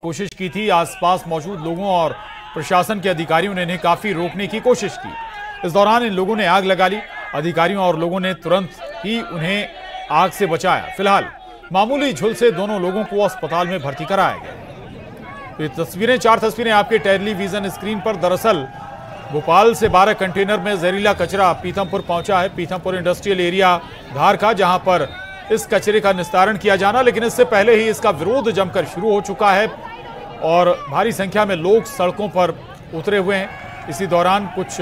कोशिश की थी। आसपास मौजूद लोगों और प्रशासन के अधिकारियों ने इन्हें काफी रोकने की कोशिश की। इस दौरान इन लोगों ने आग लगा ली। अधिकारियों और लोगों ने तुरंत ही उन्हें आग से बचाया। फिलहाल मामूली झुलसे दोनों लोगों को अस्पताल में भर्ती कराया गया। ये तस्वीरें, 4 तस्वीरें आपके टेलीविजन स्क्रीन पर। दरअसल भोपाल से 12 कंटेनर में जहरीला कचरा पीथमपुर पहुंचा है। पीथमपुर इंडस्ट्रियल एरिया धार का, जहां पर इस कचरे का निस्तारण किया जाना, लेकिन इससे पहले ही इसका विरोध जमकर शुरू हो चुका है और भारी संख्या में लोग सड़कों पर उतरे हुए हैं। इसी दौरान कुछ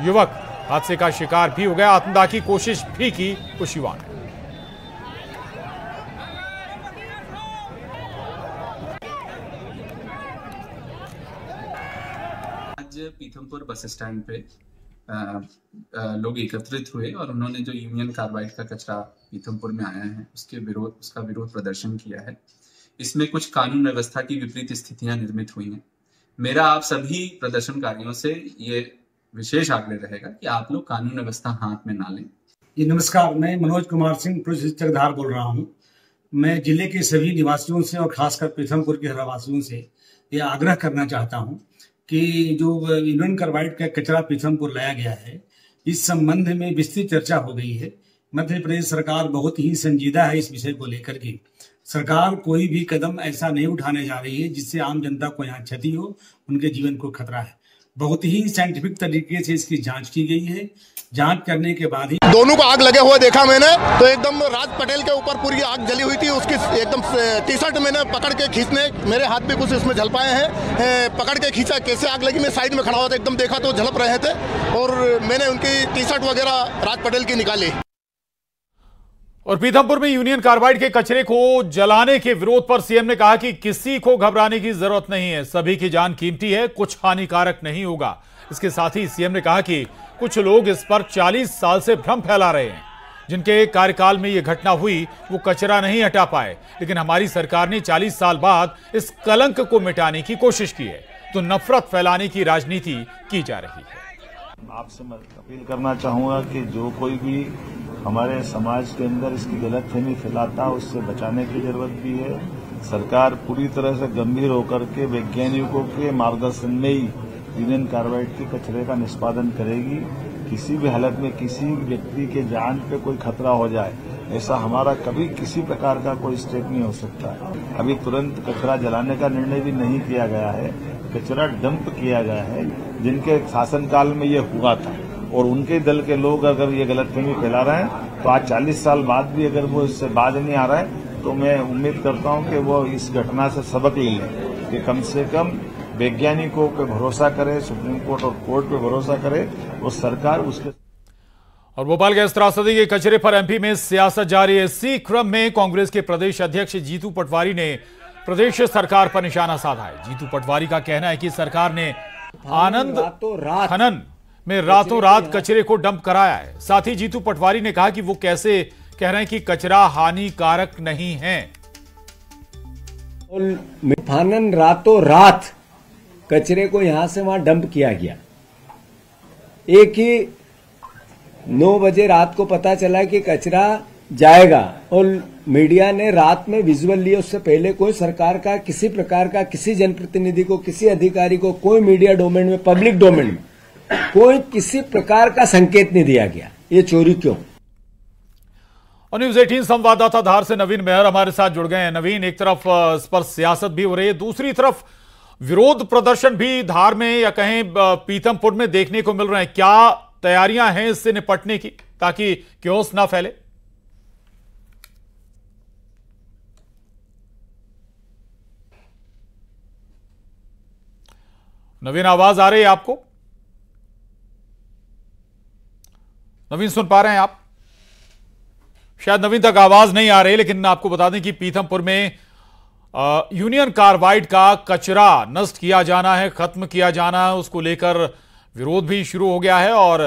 युवक हादसे का शिकार भी हो गया। आत्मदाह की कोशिश भी की कुछ युवाओं ने। आज पीथमपुर बस स्टैंड पे लोग एकत्रित हुए और उन्होंने जो यूनियन कार्बाइड का कचरा पीथमपुर में आया है उसका विरोध प्रदर्शन किया है। इसमें कुछ कानून व्यवस्था की विपरीत स्थितियां निर्मित हुई हैं। मेरा आप सभी प्रदर्शनकारियों से ये विशेष आग्रह रहेगा कि आप लोग कानून व्यवस्था हाथ में ना लें। जी नमस्कार, मैं मनोज कुमार सिंह, पुलिस अधीक्षक धार बोल रहा हूँ। मैं जिले के सभी निवासियों से और खासकर पीथमपुर के रहवासियों से ये आग्रह करना चाहता हूँ कि जो यूनियन कार्बाइड का कचरा पीथमपुर लाया गया है, इस संबंध में विस्तृत चर्चा हो गई है। मध्य प्रदेश सरकार बहुत ही संजीदा है इस विषय को लेकर के। सरकार कोई भी कदम ऐसा नहीं उठाने जा रही है जिससे आम जनता को यहाँ क्षति हो, उनके जीवन को खतरा है। बहुत ही साइंटिफिक तरीके से इसकी जांच की गई है। जांच करने के बाद ही दोनों को आग लगे हुए देखा मैंने, तो एकदम राज पटेल के ऊपर पूरी आग जली हुई थी। उसकी एकदम टी शर्ट मैंने पकड़ के खींचने, मेरे हाथ भी कुछ उसमें झल पाए हैं। पकड़ के खींचा, कैसे आग लगी, मैं साइड में खड़ा हुआ था, एकदम देखा तो झलक रहे थे और मैंने उनकी टी शर्ट वगैरह राज पटेल की निकाली। और पीथमपुर में यूनियन कार्बाइड के कचरे को जलाने के विरोध पर सीएम ने कहा कि किसी को घबराने की जरूरत नहीं है, सभी की जान कीमती है, कुछ हानिकारक नहीं होगा। इसके साथ ही सीएम ने कहा कि कुछ लोग इस पर 40 साल से भ्रम फैला रहे हैं। जिनके कार्यकाल में यह घटना हुई वो कचरा नहीं हटा पाए, लेकिन हमारी सरकार ने 40 साल बाद इस कलंक को मिटाने की कोशिश की है, तो नफरत फैलाने की राजनीति की जा रही है। आपसे मैं अपील करना चाहूंगा कि जो कोई भी हमारे समाज के अंदर इसकी गलतफहमी फैलाता है, उससे बचाने की जरूरत भी है। सरकार पूरी तरह से गंभीर होकर के वैज्ञानिकों के मार्गदर्शन में ही यूनियन कार्बाइड के कचरे का निष्पादन करेगी। किसी भी हालत में किसी व्यक्ति के जान पे कोई खतरा हो जाए, ऐसा हमारा कभी किसी प्रकार का कोई स्टेप नहीं हो सकता है। अभी तुरंत कचरा जलाने का निर्णय भी नहीं किया गया है, कचरा डंप किया गया है। जिनके शासनकाल में ये हुआ था और उनके दल के लोग अगर ये गलतफहमी फैला रहे हैं, तो आज 40 साल बाद भी अगर वो इससे बाज नहीं आ रहा है, तो मैं उम्मीद करता हूं कि वो इस घटना से सबक ले लें कि कम से कम वैज्ञानिकों पे भरोसा करे, सुप्रीम कोर्ट और कोर्ट पे भरोसा करे और सरकार उसके। और भोपाल गैस त्रासदी के कचरे पर एमपी में सियासत जारी है। इसी क्रम में कांग्रेस के प्रदेश अध्यक्ष जीतू पटवारी ने प्रदेश सरकार पर निशाना साधा है। जीतू पटवारी का कहना है कि सरकार ने आनंद खनन में रातों रात कचरे को डंप कराया है। साथ ही जीतू पटवारी ने कहा कि वो कैसे कह रहे हैं कि कचरा हानिकारक नहीं है। फानन रातों रात कचरे को यहां से वहां डंप किया गया। एक ही 9 बजे रात को पता चला कि कचरा जाएगा और मीडिया ने रात में विजुअल लिए। उससे पहले कोई सरकार का किसी प्रकार का किसी जनप्रतिनिधि को, किसी अधिकारी को, कोई मीडिया डोमेन में, पब्लिक डोमेन में कोई किसी प्रकार का संकेत नहीं दिया गया। ये चोरी क्यों? और न्यूज 18 संवाददाता धार से नवीन मेहर हमारे साथ जुड़ गए हैं। नवीन, एक तरफ इस पर सियासत भी हो रही है, दूसरी तरफ विरोध प्रदर्शन भी धार में या कहीं पीथमपुर में देखने को मिल रहे हैं। क्या तैयारियां हैं इससे निपटने की ताकि क्योस ना फैले? नवीन, आवाज आ रही है आपको? नवीन, सुन पा रहे हैं आप? शायद नवीन तक आवाज नहीं आ रही, लेकिन आपको बता दें कि पीथमपुर में यूनियन कार्बाइड का कचरा नष्ट किया जाना है, खत्म किया जाना है, उसको लेकर विरोध भी शुरू हो गया है और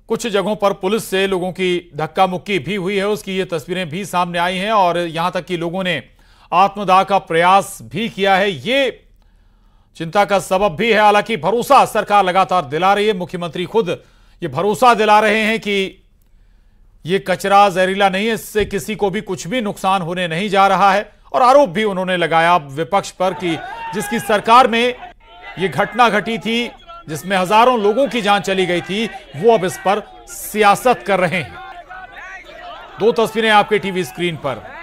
कुछ जगहों पर पुलिस से लोगों की धक्का मुक्की भी हुई है। उसकी ये तस्वीरें भी सामने आई हैं और यहां तक कि लोगों ने आत्मदाह का प्रयास भी किया है। ये चिंता का सबब भी है। हालांकि भरोसा सरकार लगातार दिला रही है। मुख्यमंत्री खुद ये भरोसा दिला रहे हैं कि ये कचरा जहरीला नहीं है, इससे किसी को भी कुछ भी नुकसान होने नहीं जा रहा है और आरोप भी उन्होंने लगाया विपक्ष पर कि जिसकी सरकार में यह घटना घटी थी, जिसमें हजारों लोगों की जान चली गई थी, वो अब इस पर सियासत कर रहे हैं। दो तस्वीरें आपके टीवी स्क्रीन पर।